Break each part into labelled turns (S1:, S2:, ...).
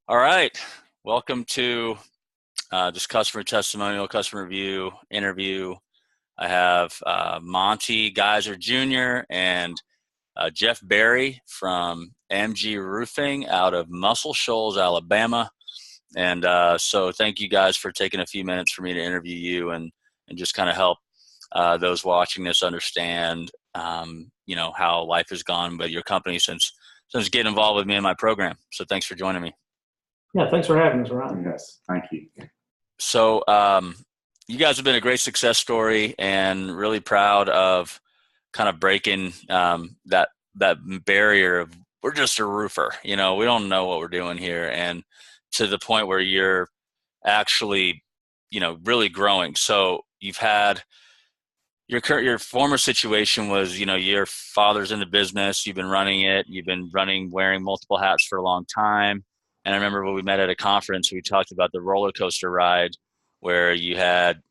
S1: All right. Welcome to this customer testimonial, customer review interview. I have Montey Gaisser Jr. and Jeff Berry from MG Roofing out of Muscle Shoals, Alabama. And so thank you guys for taking a few minutes for me to interview you and just kind of help those watching this understand, how life has gone with your company since getting involved with me in my program. So thanks for joining me.
S2: Yeah, thanks for having us, Ryan.
S3: Yes, thank you.
S1: So you guys have been a great success story, and really proud of kind of breaking that barrier of we're just a roofer. We don't know what we're doing here, and to the point where you're actually, really growing. So you've had your former situation was, your father's in the business, you've been running it, wearing multiple hats for a long time. And I remember when we met at a conference, we talked about the roller coaster ride where you had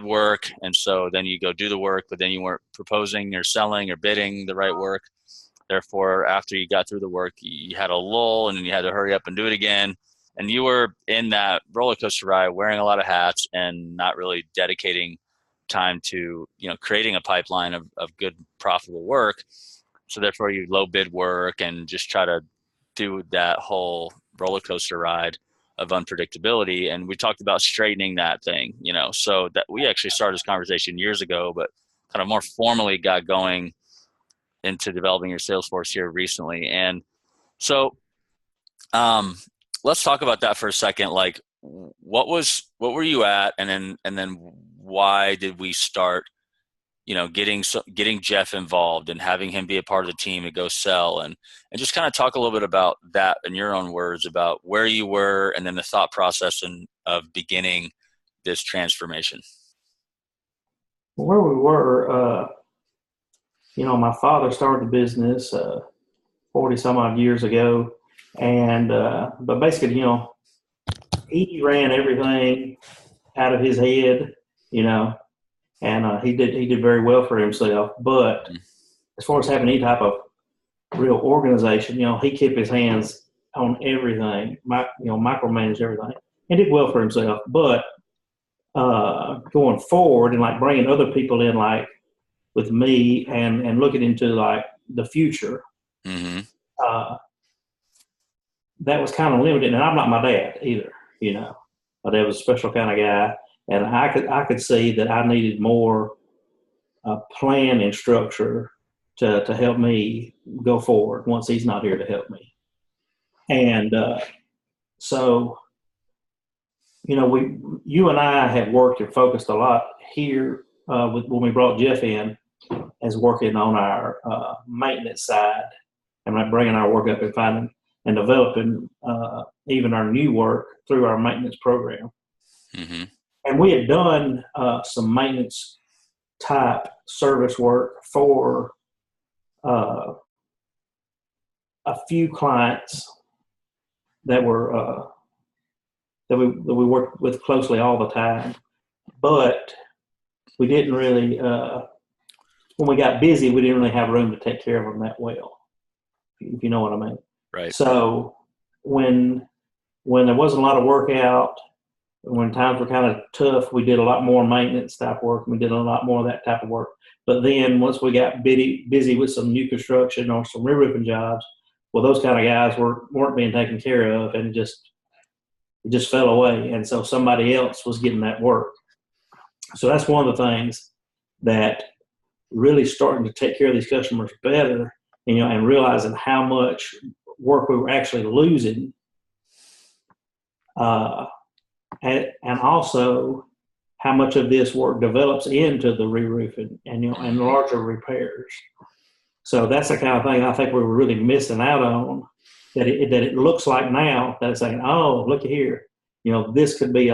S1: work. And so then you go do the work, but then you weren't proposing or selling or bidding the right work. Therefore, after you got through the work, you had a lull and then you had to hurry up and do it again. And you were in that roller coaster ride wearing a lot of hats and not really dedicating time to, creating a pipeline of good, profitable work. So therefore you low bid work and just try to do that whole roller coaster ride of unpredictability. And we talked about straightening that thing, so that we actually started this conversation years ago, but kind of more formally got going into developing your sales force here recently. And so let's talk about that for a second. Like, what were you at? And then why did we start, getting Jeff involved and having him be a part of the team to go sell and just kind of talk a little bit about that in your own words about where you were and then the thought process of beginning this transformation.
S2: Where we were, my father started the business 40 some odd years ago. And, but basically, he ran everything out of his head, and he did very well for himself. But as far as having any type of real organization, he kept his hands on everything, micromanaged everything, and did well for himself. But going forward and like bringing other people in, like with me and looking into like the future, that was kind of limited. And I'm not my dad either, My dad was a special kind of guy. And I could see that I needed more plan and structure to help me go forward once he's not here to help me. And so, you and I have worked and focused a lot here when we brought Jeff in as working on our maintenance side and like bringing our work up and finding and developing even our new work through our maintenance program.
S1: Mm-hmm.
S2: And we had done some maintenance type service work for a few clients that were that we worked with closely all the time, but we didn't really. When we got busy, we didn't really have room to take care of them that well, if you know what I mean.
S1: Right.
S2: So when there wasn't a lot of work out, when times were kind of tough, we did a lot more maintenance type work, and we did a lot more of that type of work. But then once we got busy with some new construction or some re-roofing jobs, well, those kind of guys weren't being taken care of, and it just fell away. And so somebody else was getting that work. So that's one of the things that really starting to take care of these customers better, and realizing how much work we were actually losing. And also how much of this work develops into the re-roofing and larger repairs. So that's the kind of thing I think we were really missing out on, that it looks like now that it's saying, oh, look here, this could be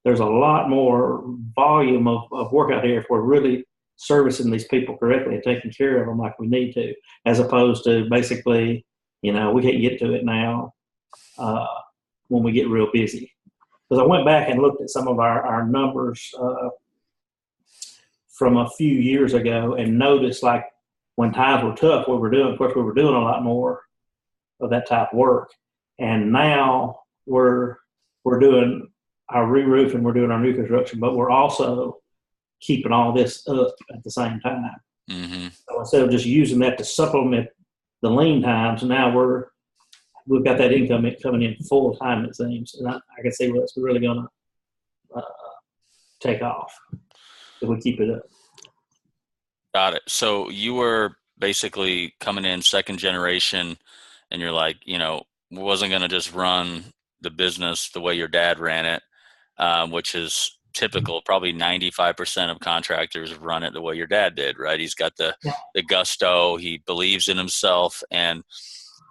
S2: there's a lot more volume of work out here if we're really servicing these people correctly and taking care of them like we need to, as opposed to basically, we can't get to it now when we get real busy. Because I went back and looked at some of our numbers from a few years ago and noticed, like, when times were tough, we were doing a lot more of that type of work. And now we're doing our re-roof and we're doing our new construction, but we're also keeping all this up at the same time.
S1: Mm-hmm.
S2: So instead of just using that to supplement the lean times, now we've got that income coming in full time, it seems. And I can see what's really going to take off if we keep it up.
S1: Got it. So you were basically coming in second generation, and you're like, wasn't going to just run the business the way your dad ran it, which is typical. Probably 95% of contractors run it the way your dad did, right? He's got the gusto, he believes in himself, and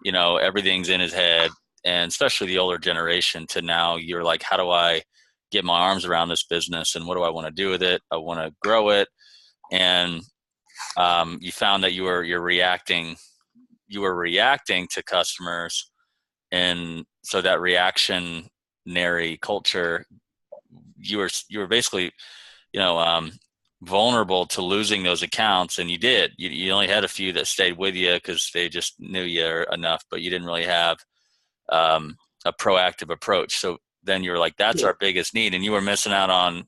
S1: everything's in his head. And especially the older generation, to now you're like, how do I get my arms around this business, and what do I want to do with it? I want to grow it. And you found that you were reacting to customers, and so that reactionary culture, you were basically vulnerable to losing those accounts, and you only had a few that stayed with you because they just knew you enough, but you didn't really have a proactive approach. So then you were like, that's our biggest need, and you were missing out on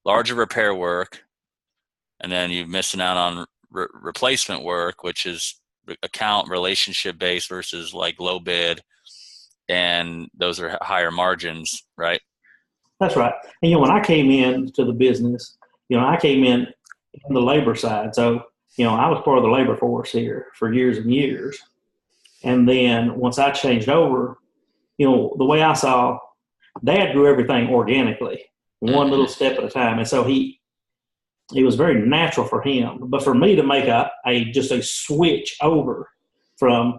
S1: larger repair work, and then you're missing out on replacement work, which is account relationship based versus like low bid, and those are higher margins, right?
S2: That's right. And when I came into the business, I came in on the labor side. So, I was part of the labor force here for years and years. And then once I changed over, the way I saw Dad grew everything organically, one little step at a time. And so it was very natural for him. But for me to make just a switch over from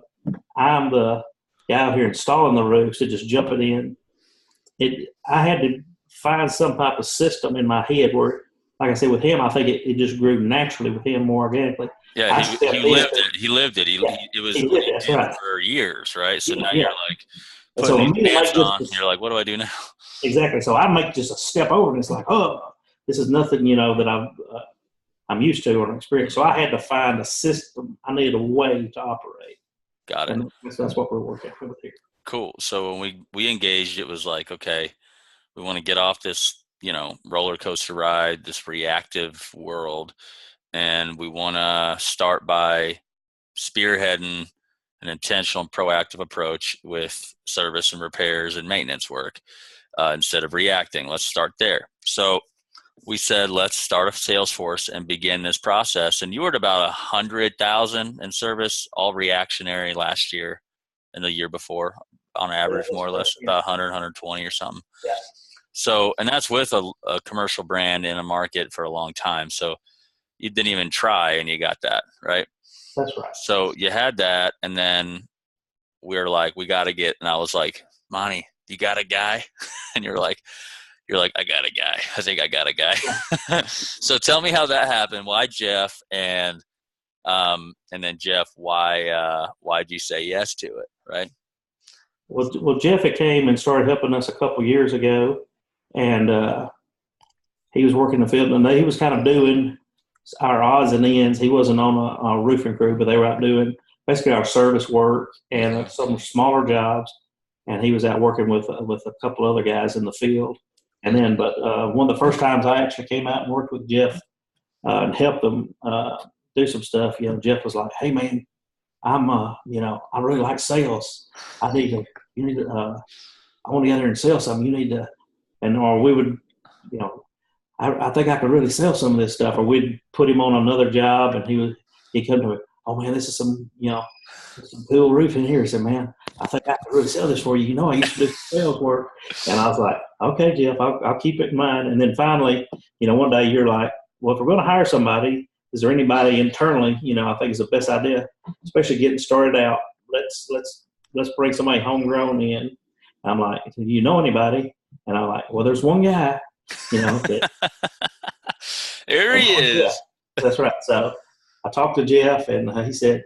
S2: I'm the guy out here installing the roofs to just jumping in, I had to find some type of system in my head where, like I said, with him, I think it just grew naturally with him more organically.
S1: Yeah, he lived it. He lived it. It was what he did
S2: right.
S1: for years, right? So now you're like
S2: putting
S1: these pants on, and you're like, what do I do now?
S2: Exactly. So I make just a step over, and it's like, oh, this is nothing, that I'm used to or experienced. So I had to find a system. I needed a way to operate.
S1: Got it.
S2: And that's what we're working with here.
S1: Cool. So when we engaged, it was like, okay, we want to get off this, roller coaster ride, this reactive world, and we want to start by spearheading an intentional and proactive approach with service and repairs and maintenance work instead of reacting. Let's start there. So we said, let's start a sales force and begin this process. And you were at about 100,000 in service, all reactionary last year and the year before, on average, more or less, about 100, 120 or something.
S2: Yeah.
S1: So, and that's with a commercial brand in a market for a long time. So you didn't even try, and you got that, right?
S2: That's right.
S1: So you had that, and then we were like, we got to get, and I was like, Monty, you got a guy? And you're like, I got a guy. I think I got a guy. So tell me how that happened. Why Jeff? And then Jeff, why'd you say yes to it? Right.
S2: Well, Jeff had came and started helping us a couple of years ago, and he was working the field, and he was kind of doing our odds and ends. He wasn't on a roofing crew, but they were out doing basically our service work and some smaller jobs. And he was out working with a couple other guys in the field. And then, but one of the first times I actually came out and worked with Jeff and helped him do some stuff, Jeff was like, "Hey man, I really like sales. I want to get out there and sell something. You need to," or we would, I think I could really sell some of this stuff. Or we'd put him on another job, and he'd come to me, "Oh man, this is some cool roof in here." He said, "Man, I think I could really sell this for you. I used to do sales work." And I was like, "Okay, Jeff, I'll keep it in mind." And then finally, one day you're like, "Well, if we're going to hire somebody, is there anybody internally, I think is the best idea, especially getting started out. Let's bring somebody homegrown in." And I'm like, "Do you know anybody?" And I'm like, "Well, there's one guy, that,
S1: there he is."
S2: Yeah, that's right. So I talked to Jeff, and he said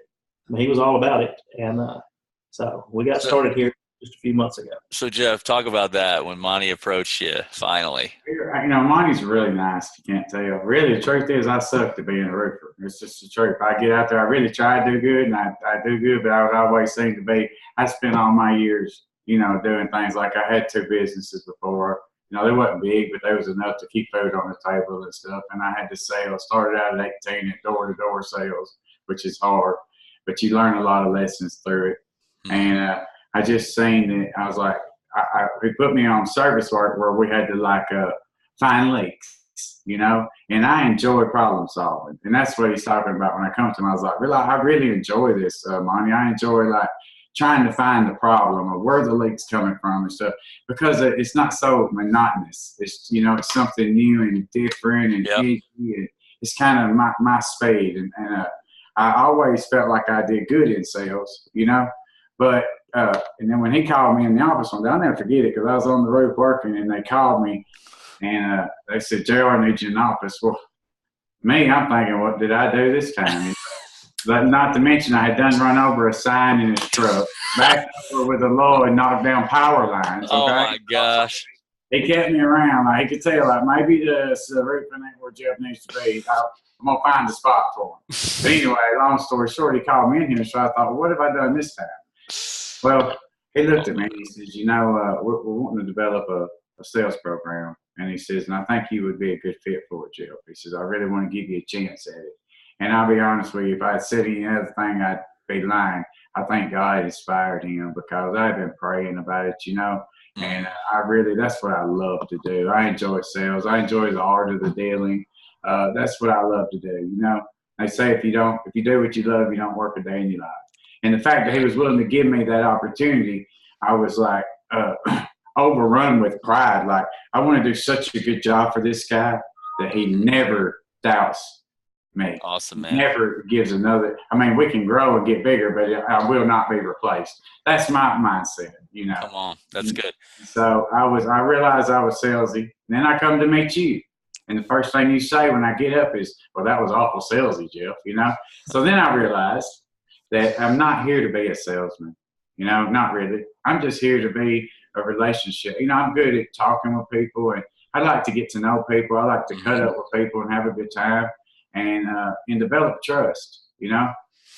S2: he was all about it. And so we got started here just a few months ago.
S1: So Jeff, talk about that when Monty approached you finally.
S3: Monty's really nice. You can't tell. Really, the truth is, I suck to being a roofer. It's just the truth. I get out there, I really try to do good, and I do good, but I would always seem to be. I spent all my years, doing things like I had 2 businesses before. They wasn't big, but they was enough to keep food on the table and stuff. And I had to sell. Started out at 18 at door-to-door sales, which is hard, but you learn a lot of lessons through it. And I just seen it. I was like, he put me on service work where we had to find leaks. And I enjoy problem solving. And that's what he's talking about when I come to him. I was like, I really enjoy this, Monty. I enjoy trying to find the problem or where the leak's coming from and stuff, because it's not so monotonous. It's, it's something new and different and edgy, and it's kind of my speed. And I always felt like I did good in sales, but, and then when he called me in the office one day, I'll never forget it, because I was on the roof working and they called me. And they said, JR needs you in the office. Well, I'm thinking, what did I do this time? But not to mention, I had done run over a sign in his truck, back over with a low and knocked down power lines. Okay?
S1: Oh, my gosh.
S3: He kept me around. He could tell, maybe the roofing ain't where Jeff needs to be. I'm going to find a spot for him. But anyway, long story short, he called me in here. So I thought, what have I done this time? Well, he looked at me and he says, we're wanting to develop a sales program. And he says, and I think you would be a good fit for it, Jeff. He says, I really want to give you a chance at it. And I'll be honest with you, if I had said any other thing, I'd be lying. I think God inspired him, because I've been praying about it, and that's what I love to do. I enjoy sales. I enjoy the art of the dealing. That's what I love to do. They say if you do what you love, you don't work a day in your life. And the fact that he was willing to give me that opportunity, I was like, overrun with pride. Like, I want to do such a good job for this guy that he never doubts me.
S1: Awesome, man.
S3: Never gives another. We can grow and get bigger, but I will not be replaced. That's my mindset,
S1: Come on. That's good.
S3: So I realized I was salesy. And then I come to meet you. And the first thing you say when I get up is, well, that was awful salesy, Jeff, So then I realized that I'm not here to be a salesman. Not really. I'm just here to be a relationship. I'm good at talking with people, and I like to get to know people. I like to cut up with people and have a good time, and develop trust,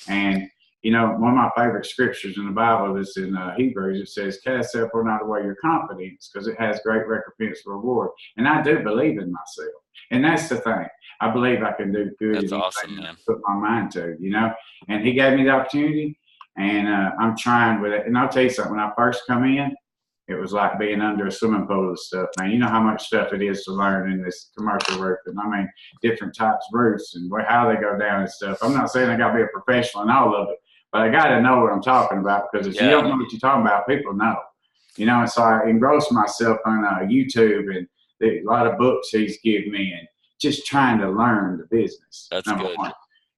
S3: And, one of my favorite scriptures in the Bible is in Hebrews. It says, cast therefore not away your confidence, because it has great recompense reward. And I do believe in myself. And that's the thing. I believe I can do good.
S1: That's awesome, man.
S3: Put my mind to, And he gave me the opportunity, and I'm trying with it. And I'll tell you something, when I first come in, it was like being under a swimming pool of stuff, man. You know how much stuff it is to learn in this commercial roofing. Different types of roofs and how they go down and stuff. I'm not saying I got to be a professional in all of it, but I got to know what I'm talking about, because if you don't know what you're talking about, people know. And so I engrossed myself on YouTube and a lot of books he's given me, and just trying to learn the business.
S1: That's good.
S3: One.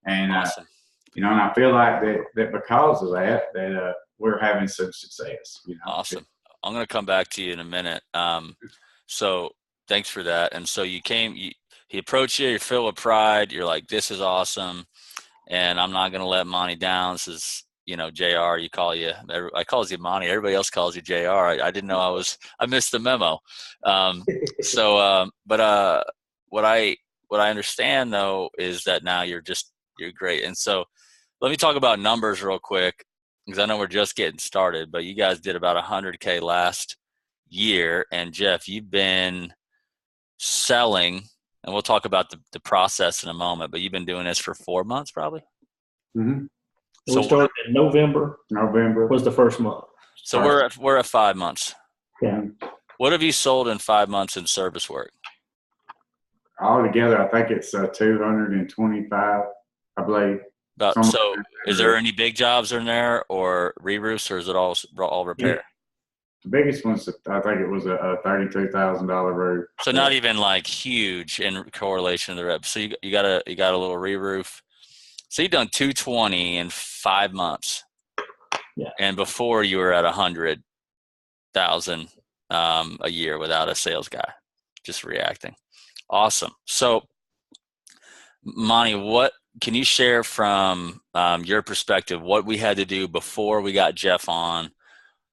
S3: And,
S1: awesome.
S3: And I feel like that because of that we're having some success.
S1: Awesome. I'm going to come back to you in a minute. So thanks for that. And so he approached you, you're filled with pride. You're like, this is awesome. And I'm not going to let Monty down. This is, JR, I calls you Monty. Everybody else calls you JR. I didn't know I missed the memo. But what I understand though, is that now you're great. And so let me talk about numbers real quick, because I know we're just getting started, but you guys did about 100K last year. And Jeff, you've been selling, and we'll talk about the process in a moment, but you've been doing this for 4 months probably?
S2: Mm-hmm. So we started in November.
S3: November
S2: was the first month.
S1: So we're at 5 months.
S2: Yeah.
S1: What have you sold in 5 months in service work?
S3: Altogether, I think it's 225, I believe.
S1: So is there any big jobs in there, or re-roofs, or is it all repair?
S3: Yeah. The biggest one's, I think it was a $32,000 roof.
S1: So not even like huge in correlation to the rep. So you got a little re-roof. So you've done 220 in 5 months.
S2: Yeah.
S1: And before you were at 100,000 a year without a sales guy, just reacting. Awesome. So Monty, what can you share from your perspective, what we had to do before we got Jeff on?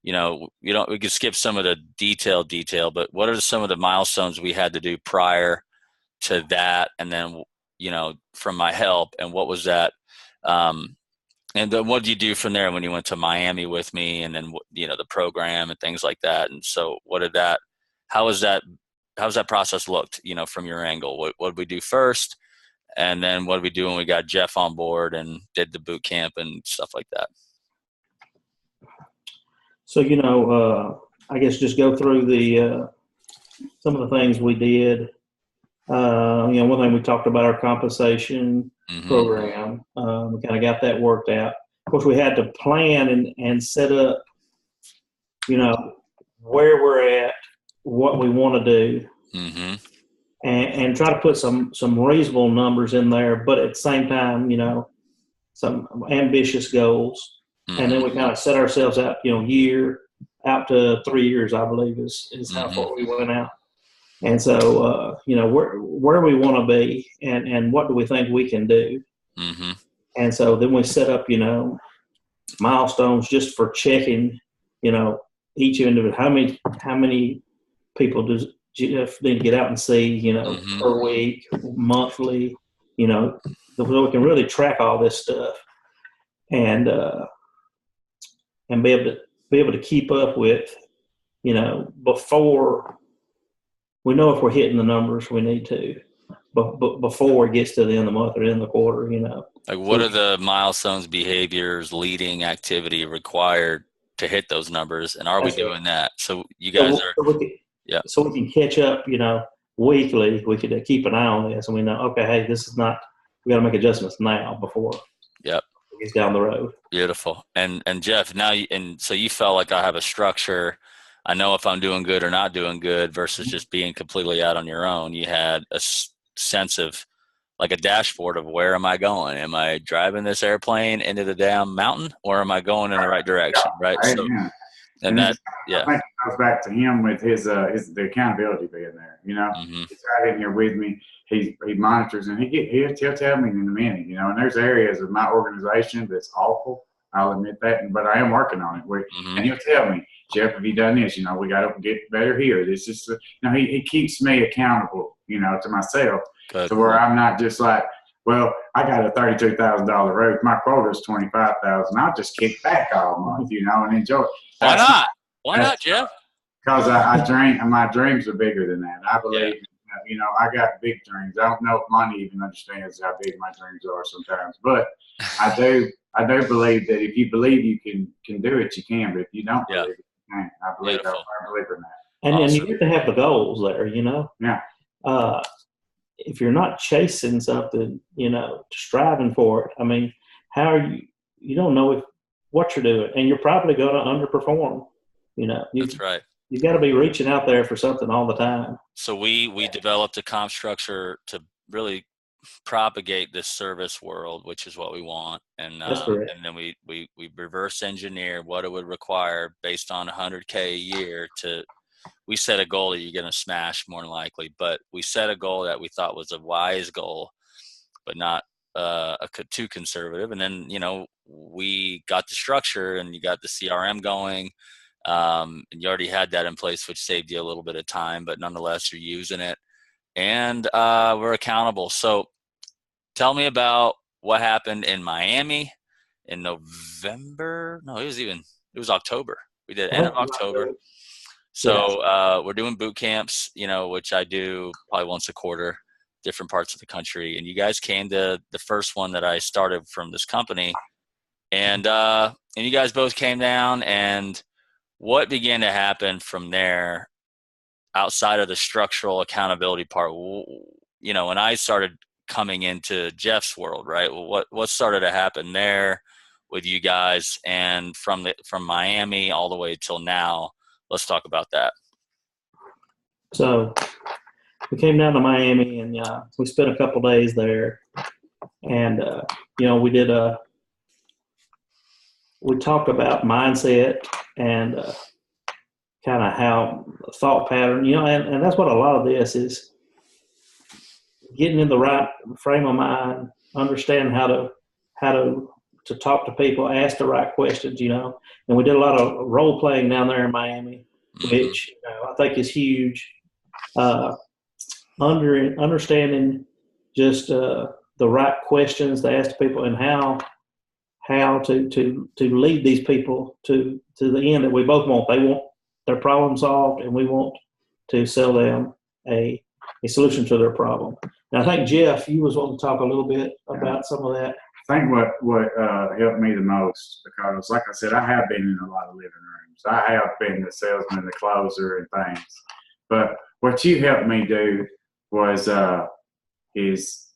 S1: We could skip some of the detail, but what are some of the milestones we had to do prior to that? And then, from my help, and what was that, And then what did you do from there when you went to Miami with me, and then the program and things like that? And so, how was that? How's that process looked? From your angle, what did we do first, and then what did we do when we got Jeff on board and did the boot camp and stuff like that?
S2: So, I guess just go through some of the things we did. One thing we talked about, our compensation
S1: Mm-hmm.
S2: program. We kind of got that worked out. Of course, we had to plan and set up, where we're at, what we want to do,
S1: Mm-hmm.
S2: and try to put some reasonable numbers in there, but at the same time, some ambitious goals. And then
S1: Mm-hmm.
S2: we kind of set ourselves out, year out to 3 years, I believe is how
S1: Mm-hmm.
S2: far we went out. And so, where we want to be and what do we think we can do.
S1: Mm-hmm.
S2: And so then we set up, milestones just for checking, each individual, how many people does Jeff need to get out and see,
S1: Mm-hmm.
S2: per week, monthly, so we can really track all this stuff and be able to keep up with, before we know if we're hitting the numbers we need to, but before it gets to the end of the month or end of the quarter,
S1: Like, what
S2: So,
S1: are the milestones, behaviors, leading activity required to hit those numbers, and are we
S2: that's it.
S1: doing that? So you guys
S2: So,
S1: are,
S2: so we can,
S1: yeah,
S2: so we can catch up, weekly. We could keep an eye on this, and we know, okay, hey, this is not. We got to make adjustments now before
S1: yep,
S2: it gets down the road.
S1: beautiful. And Jeff, now so you felt like I have a structure. I know if I'm doing good or not doing good versus just being completely out on your own. You had a sense of like a dashboard of where am I going? Am I driving this airplane into the damn mountain, or am I going in the right direction? Right.
S3: Right?
S1: So,
S3: Yeah.
S1: and
S3: And
S1: that,
S3: it's,
S1: yeah.
S3: I think it goes back to him with his the accountability being there.
S1: Mm-hmm.
S3: He's right in here with me. He monitors and he'll tell me in a minute. And there's areas of my organization that's awful. I'll admit that, but I am working on it.
S1: Mm-hmm.
S3: And he'll tell me, Jeff, have you done this? We got to get better here. This is, he keeps me accountable, to myself,
S1: Good.
S3: to where I'm not just like, well, I got a $32,000 road. My quota is 25,000. I'll just kick back all month, and enjoy.
S1: Why
S3: That's
S1: not? Why not, Jeff?
S3: because I dream, and my dreams are bigger than that. I
S1: Yeah.
S3: believe, I got big dreams. I don't know if money even understands how big my dreams are sometimes, but I do. I do believe that if you believe you can do it, you can. But if you don't
S1: Yeah.
S3: believe it, you can't. I
S1: Beautiful.
S3: believe in that.
S2: And you
S1: Awesome.
S2: get to have the goals there,
S3: Yeah.
S2: If you're not chasing something, striving for it. I mean, how are you? You don't know what you're doing, and you're probably going to underperform.
S1: That's right.
S2: You got to be reaching out there for something all the time.
S1: So we developed a comp structure to really propagate this service world, which is what we want, and
S2: That's correct.
S1: then we reverse engineer what it would require based on 100K a year to. We set a goal that you're going to smash more than likely, but we set a goal that we thought was a wise goal, but not too conservative. And then we got the structure, and you got the CRM going. And you already had that in place, which saved you a little bit of time, but nonetheless, you're using it, and we're accountable. So tell me about what happened in Miami in November. No, it was October. We did end of October. So we're doing boot camps, which I do probably once a quarter, different parts of the country. And you guys came to the first one that I started from this company, and you guys both came down. And what began to happen from there outside of the structural accountability part? When I started coming into Jeff's world, right? What started to happen there with you guys, and from Miami all the way till now? Let's talk about that.
S2: So we came down to Miami, and we spent a couple days there, and we talked about mindset and kind of how thought pattern, and that's what a lot of this is, getting in the right frame of mind, understanding how to talk to people, ask the right questions, and we did a lot of role playing down there in Miami, which I think is huge. Understanding just the right questions to ask people, and how how to lead these people to the end that we both want. They want their problem solved, and we want to sell them a solution to their problem. And I think, Jeff, you was wanting to talk a little bit about some of that.
S3: I think what helped me the most, because like I said, I have been in a lot of living rooms. I have been the salesman, the closer, and things. But what you helped me do was is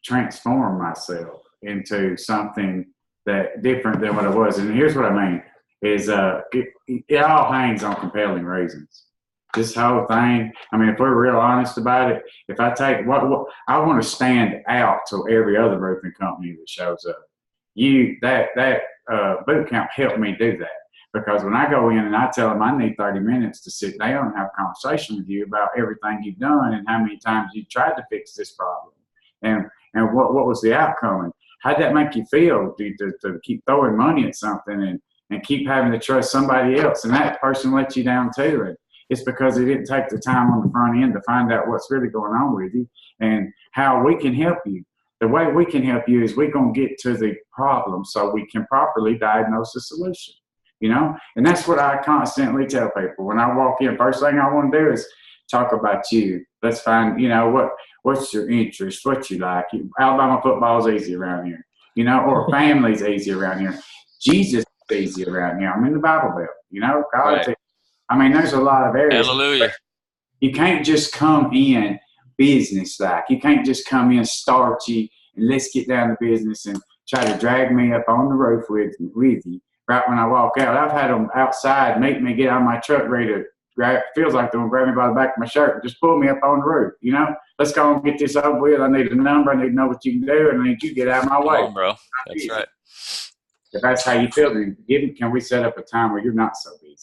S3: transform myself into something that different than what I was. And here's what I mean: is it all hangs on compelling reasons. This whole thing, I mean, if we're real honest about it, if I take what I want to stand out to every other roofing company that shows up. That boot camp helped me do that, because when I go in and I tell them I need 30 minutes to sit down and have a conversation with you about everything you've done and how many times you tried to fix this problem, and what was the outcome, and how'd that make you feel to keep throwing money at something and keep having to trust somebody else, and that person let you down too. And it's because they didn't take the time on the front end to find out what's really going on with you and how we can help you. The way we can help you is we're going to get to the problem so we can properly diagnose the solution, And that's what I constantly tell people. When I walk in, first thing I want to do is talk about you. Let's find, what's your interest, what you like. Alabama football is easy around here, or family's easy around here. Jesus is easy around here. I'm in the Bible Belt, college.
S1: Right.
S3: I mean, there's a lot of areas.
S1: Hallelujah.
S3: You can't just come in business-like. You can't just come in starchy and let's get down to business and try to drag me up on the roof with you right when I walk out. I've had them outside make me get out of my truck ready to grab. Feels like they're going to grab me by the back of my shirt and just pull me up on the roof. Let's go and get this over with. I need a number. I need to know what you can do, and I need you to get out of my way.
S1: Come on, bro. That's right.
S3: If that's how you feel, then can we set up a time where you're not so busy?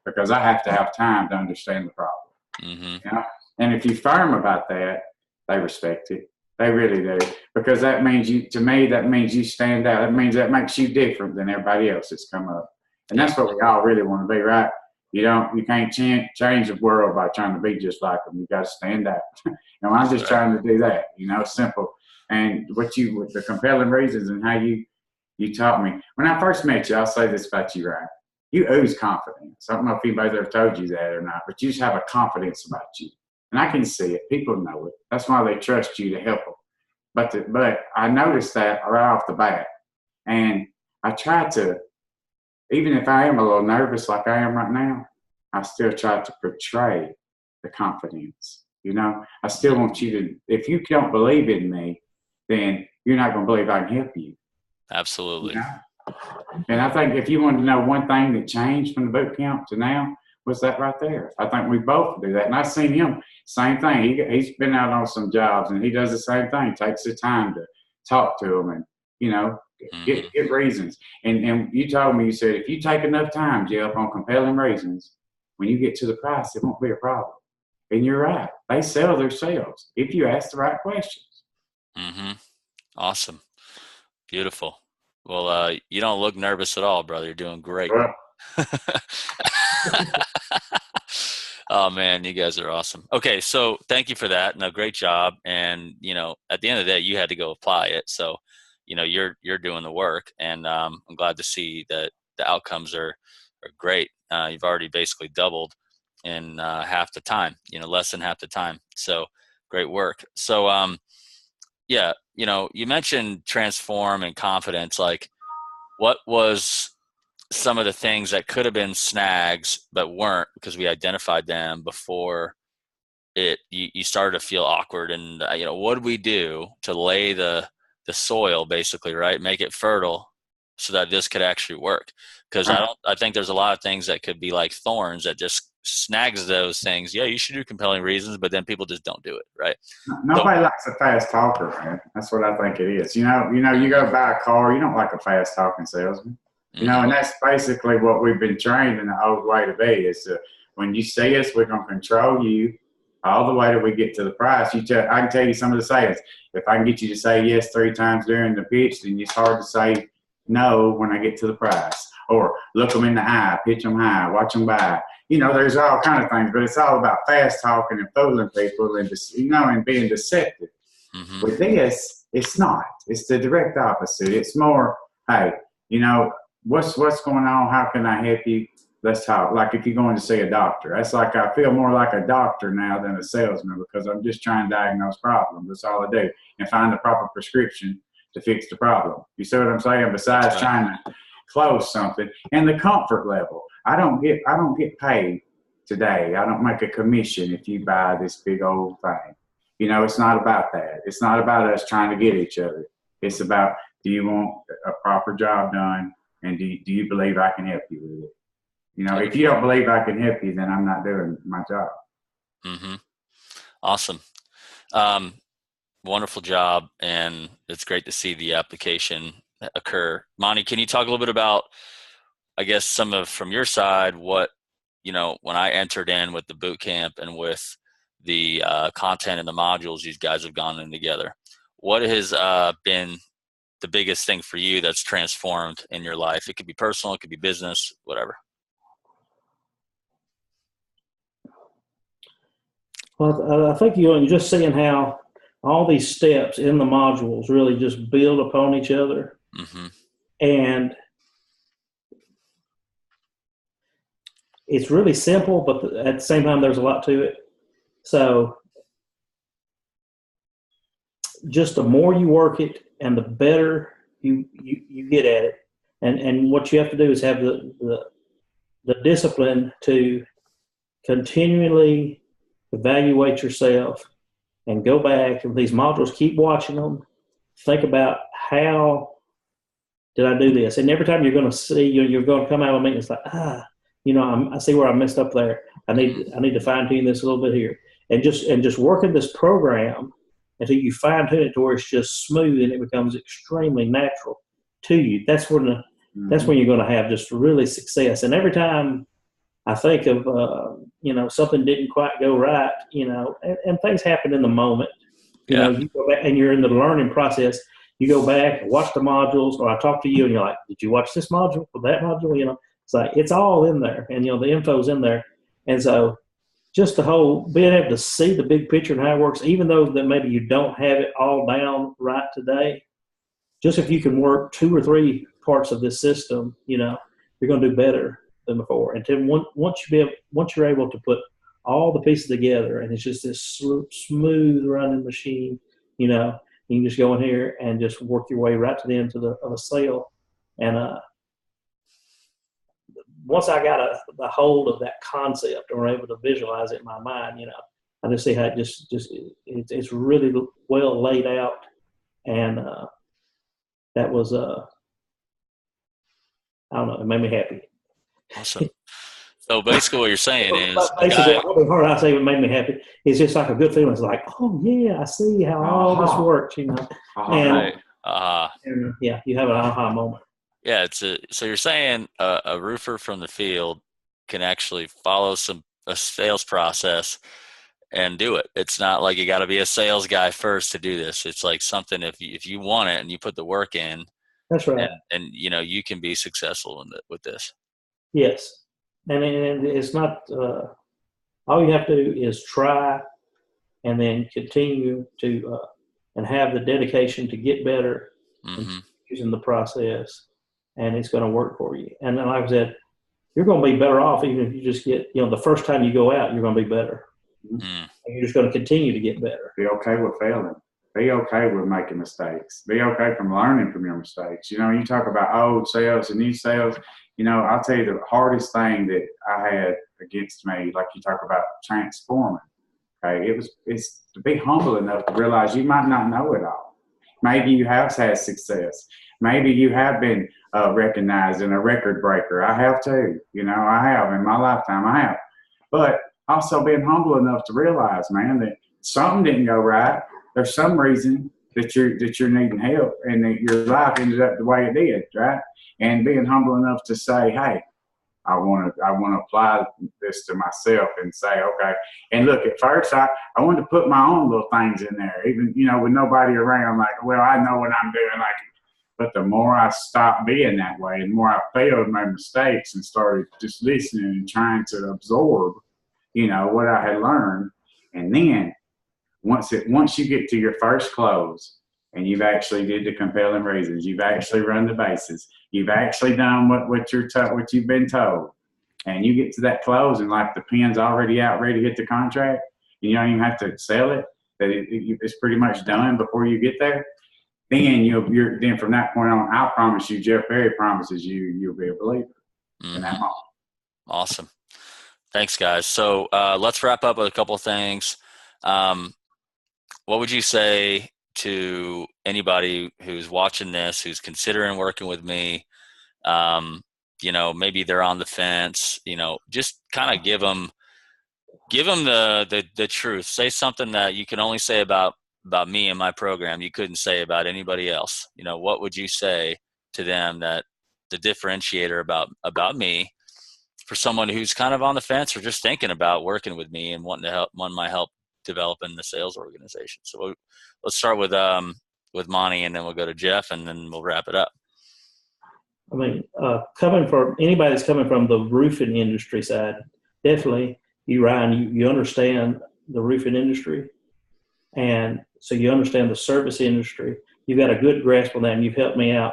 S3: Because I have to have time to understand the problem.
S1: Mm-hmm.
S3: And if you're firm about that, they respect it. They really do. Because that means that means you stand out. That makes you different than everybody else that's come up. And that's what we all really want to be, right? You can't change the world by trying to be just like them. You got to stand out. And I'm just trying to do that, simple. And with the compelling reasons and how you taught me. When I first met you, I'll say this about you, Ryan. You ooze confidence. I don't know if anybody's ever told you that or not, but you just have a confidence about you. And I can see it. People know it. That's why they trust you to help them. But I noticed that right off the bat. And I try to, even if I am a little nervous like I am right now, I still try to portray the confidence. I still want you to, if you don't believe in me, then you're not going to believe I can help you.
S1: Absolutely.
S3: And I think if you want to know one thing that changed from the boot camp to now, was that right there. I think we both do that. And I've seen him, same thing. He's been out on some jobs and he does the same thing, takes the time to talk to them and, get reasons. And you told me, you said, if you take enough time, Jeff, on compelling reasons, when you get to the price, it won't be a problem. And you're right. They sell themselves if you ask the right questions.
S1: Mm-hmm. Awesome. Beautiful. Well, you don't look nervous at all, brother. You're doing great.
S3: Well,
S1: Oh man, you guys are awesome. Okay, so thank you for that. No, great job. And at the end of the day, you had to go apply it. So, you're doing the work, and I'm glad to see that the outcomes are great. You've already basically doubled in half the time. Less than half the time. So, great work. So, yeah, you mentioned transform and confidence. Like, what was some of the things that could have been snags but weren't because we identified them before you started to feel awkward? And what do we do to lay the soil, basically, right? Make it fertile so that this could actually work? Because I think there's a lot of things that could be like thorns that just snags those things. Yeah, you should do compelling reasons, but then people just don't do it, right?
S3: Nobody likes a fast talker, man. That's what I think it is. You go buy a car, you don't like a fast talking salesman. And that's basically what we've been trained in the old way to be, is when you see us, we're going to control you all the way till we get to the price. I can tell you some of the sayings. If I can get you to say yes 3 times during the pitch, then it's hard to say no when I get to the price. Or look them in the eye, pitch them high, watch them buy. There's all kind of things, but it's all about fast talking and fooling people and and being deceptive.
S1: Mm-hmm.
S3: With this, it's not. It's the direct opposite. It's more hey, what's going on? How can I help you? Let's talk. Like if you're going to see a doctor, that's like I feel more like a doctor now than a salesman because I'm just trying to diagnose problems. That's all I do and find the proper prescription to fix the problem. You see what I'm saying? Besides trying to close something and the comfort level, I don't get paid today. I don't make a commission if you buy this big old thing. It's not about that. It's not about us trying to get each other. It's about, do you want a proper job done? And do you believe I can help you with it? If you don't believe I can help you, then I'm not doing my job.
S1: Mm-hmm. Awesome. Wonderful job. And it's great to see the application occur. Monty, can you talk a little bit about, I guess, some of from your side, what, when I entered in with the boot camp and with the content and the modules you guys have gone in together, what has been the biggest thing for you that's transformed in your life? It could be personal, it could be business, whatever.
S2: Well, I think you're just seeing how all these steps in the modules really just build upon each other.
S1: Mm-hmm.
S2: And it's really simple, but at the same time, there's a lot to it. So just the more you work it and the better you get at it. And what you have to do is have the discipline to continually evaluate yourself and go back and these modules, keep watching them, think about how did I do this? And every time you're going to see, you're going to come out of a meeting, it's like, I see where I messed up there. I need to fine tune this a little bit here. And just working this program until you fine tune it to where it's just smooth and it becomes extremely natural to you. That's when you're going to have just really success. And every time I think of, something didn't quite go right, and things happen in the moment. You go back and you're in the learning process. You go back and watch the modules, or I talk to you and you're like, did you watch this module or that module? It's like, it's all in there and, the info's in there. And so just the whole being able to see the big picture and how it works, even though that maybe you don't have it all down right today, just if you can work 2 or 3 parts of this system, you're going to do better than before. And then once you're able to put all the pieces together and it's just this smooth running machine, you can just go in here and just work your way right to the end of a sale. And once I got the hold of that concept and were able to visualize it in my mind, I just see how it it's really well laid out. And that was, I don't know, it made me happy.
S1: Awesome. So basically what you're saying is
S2: hard I say it made me happy. It's just like a good feeling. It's like, oh yeah, I see how all this works, And you have an aha moment.
S1: Yeah, so you're saying a roofer from the field can actually follow a sales process and do it. It's not like you got to be a sales guy first to do this. It's like something if you want it and you put the work in.
S2: That's right.
S1: And you can be successful with this.
S2: Yes, and it's not. All you have to do is try, and then continue to and have the dedication to get better using the process, and it's going to work for you. And then, like I said, you're going to be better off even if you just get, the first time you go out, you're going to be better. Mm-hmm. And you're just going to continue to get better.
S3: Be okay with failing. Be okay with making mistakes. Be okay from learning from your mistakes. You talk about old sales and new sales. I'll tell you the hardest thing that I had against me, like you talk about transforming. Okay, it's to be humble enough to realize you might not know it all. Maybe you have had success. Maybe you have been recognized in a record breaker. I have too. I have in my lifetime. I have, but also being humble enough to realize, man, that something didn't go right. There's some reason that you're needing help, and that your life ended up the way it did, right? And being humble enough to say, hey, I want to apply this to myself and say, okay. And look, at first I wanted to put my own little things in there, even with nobody around. Like, well, I know what I'm doing. But the more I stopped being that way, and the more I failed my mistakes and started just listening and trying to absorb, what I had learned, and then once you get to your first close, and you've actually did the compelling reasons. You've actually run the bases. You've actually done what you've been told. And you get to that close and like the pen's already out ready to hit the contract. You don't even have to sell it. It's pretty much done before you get there. Then from that point on, I promise you, Jeff Perry promises you'll be a believer in that moment.
S1: Awesome. Thanks, guys. So let's wrap up with a couple of things. What would you say to anybody who's watching this, who's considering working with me? Maybe they're on the fence. Just kind of give them the truth. Say something that you can only say about me and my program you couldn't say about anybody else. What would you say to them that the differentiator about me for someone who's kind of on the fence or just thinking about working with me and wanting my help developing the sales organization? So let's start with Monty, and then we'll go to Jeff, and then we'll wrap it up.
S2: I mean, coming from anybody that's coming from the roofing industry side, definitely Ryan, you understand the roofing industry, and so you understand the service industry. You've got a good grasp on that, and you've helped me out,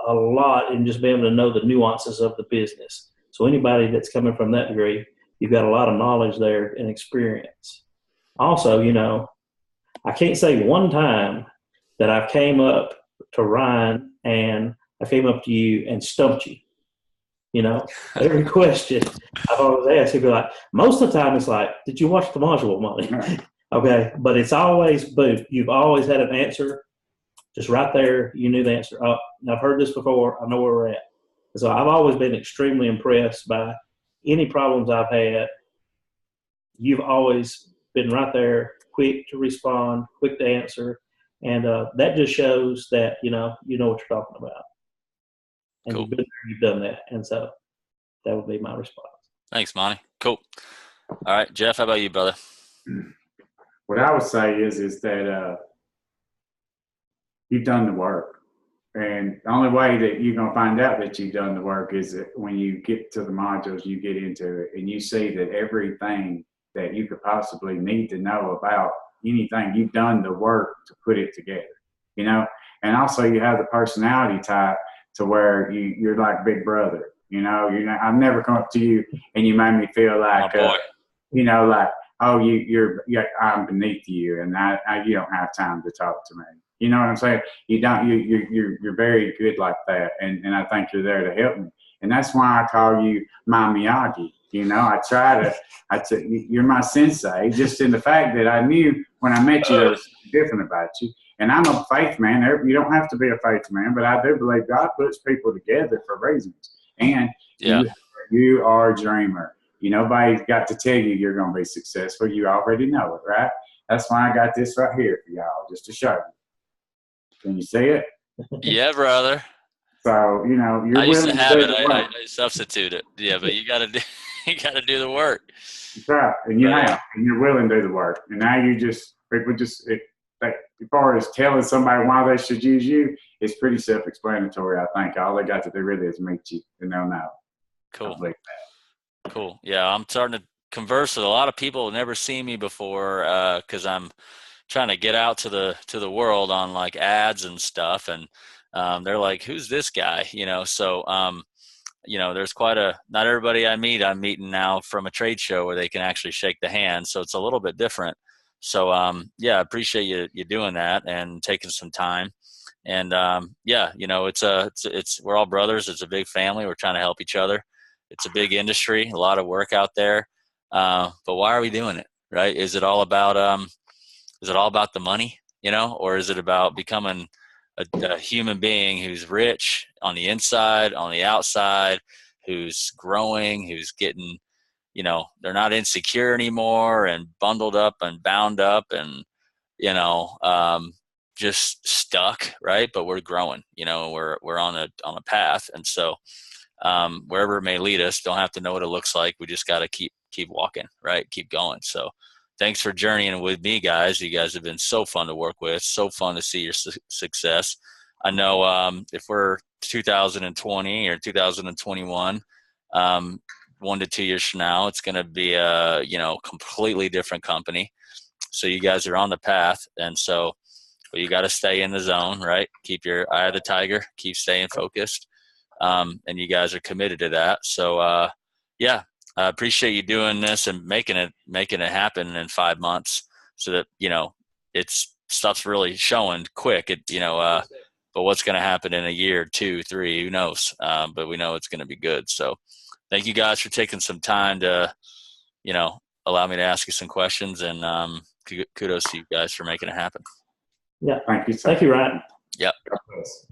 S2: a lot in just being able to know the nuances of the business. So anybody that's coming from that degree, you've got a lot of knowledge there and experience. Also, I can't say one time that I've came up to Ryan and I came up to you and stumped you. Every question I've always asked, he'd be like, most of the time it's like, did you watch the module, Monty? Okay, but it's always boom. You've always had an answer just right there. You knew the answer. Oh, I've heard this before. I know where we're at. So I've always been extremely impressed by any problems I've had. You've always been right there, quick to respond, quick to answer. And that just shows that, you know what you're talking about. And
S1: Cool.
S2: you've done that. And so that would be my response.
S1: Thanks, Monty. Cool. All right, Jeff, how about you, brother?
S3: What I would say is that you've done the work. And the only way that you're going to find out that you've done the work is that when you get to the modules, you get into it and you see that everything that you could possibly need to know about anything, you've done the work to put it together, and also you have the personality type to where you're like big brother, I've never come up to you and you made me feel like, I'm beneath you and you don't have time to talk to me. You know what I'm saying? You're very good like that. And I think you're there to help me. And that's why I call you my Miyagi. You're my sensei, just in the fact that I knew when I met you there was something different about you. And I'm a faith man. You don't have to be a faith man, but I do believe God puts people together for reasons. And you are a dreamer. Nobody's got to tell you you're going to be successful. You already know it, right? That's why I got this right here for y'all, just to show you. Can you see it?
S1: Yeah, brother.
S3: So, you're
S1: I used to have it.
S3: I
S1: substitute it. Yeah, but you got to do the work.
S3: That's right. And and you're willing to do the work. And now as far as telling somebody why they should use you, it's pretty self-explanatory, I think. All they got to do really is meet you and they'll know.
S1: Cool. Cool. Yeah, I'm starting to converse with a lot of people who've never seen me before because I'm trying to get out to the world on like ads and stuff, and they're like, who's this guy? So there's not everybody I'm meeting now from a trade show where they can actually shake the hand, so it's a little bit different. So I appreciate you doing that and taking some time. And it's we're all brothers. It's a big family. We're trying to help each other. It's a big industry, a lot of work out there. But why are we doing it? Right? Is it all about the money, or is it about becoming a human being who's rich on the inside, on the outside, who's growing, who's getting, they're not insecure anymore and bundled up and bound up and, just stuck, right? But we're growing, we're on a path. And so wherever it may lead us, don't have to know what it looks like. We just got to keep walking, right? Keep going. So thanks for journeying with me, guys. You guys have been so fun to work with, so fun to see your success. I know if we're 2020 or 2021, 1 to 2 years from now, it's going to be a completely different company. So you guys are on the path, and so but you got to stay in the zone, right? Keep your eye of the tiger, keep staying focused. And you guys are committed to that. So, yeah, I appreciate you doing this and making it happen in 5 months so that, it's stuff's really showing quick. But what's going to happen in a year, 2, 3, who knows? But we know it's going to be good. So thank you guys for taking some time to, allow me to ask you some questions, and kudos to you guys for making it happen.
S2: Yeah.
S3: Thank you, sir.
S2: Thank you, Ryan.
S1: Yep.
S3: God bless.